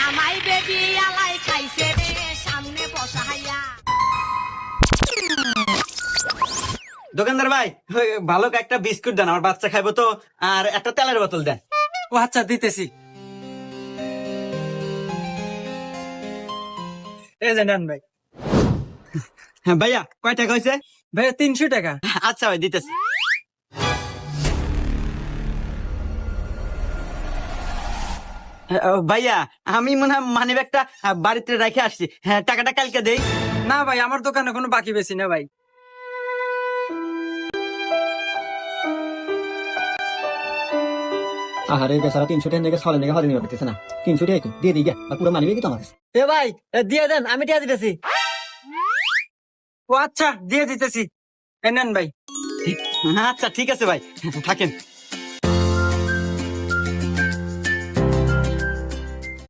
জামাই বেবি আলাই খাইছে রে সামনে বসাইয়া। দোকানদার ভাই, ওই ভালো একটা বিস্কুট দেন, আমার বাচ্চা খাইবো তো। আর একটা তেলের বোতল দেন। ও আচ্ছা, দিতেছি। এই যে নেন ভাই। হ্যাঁ ভাইয়া, কয় টাকা হয়েছে? ভাই 300 টাকা। আচ্ছা ভাই, দিতেছি। ভাইয়া, আমি মনে হয় মানি ব্যাগটা বাড়িতে রেখে আসছি। হ্যাঁ, টাকাটা কালকে দেই। না ভাই, আমার দোকানে কোনো বাকি বেশি না ভাই। আহারে বেচারা 300 টাকা নাকি ছলে নাকি হলে নিয়ে পেতেছে না। 300 টাকা কি দিয়ে দিই গে, আর পুরো মানিবে কি তোমার কাছে? এ ভাই দিয়ে দেন, আমি টিয়া দিতেছি। ও আচ্ছা, দিয়ে দিতেছি। এই নেন ভাই। আচ্ছা ঠিক আছে ভাই, থাকেন।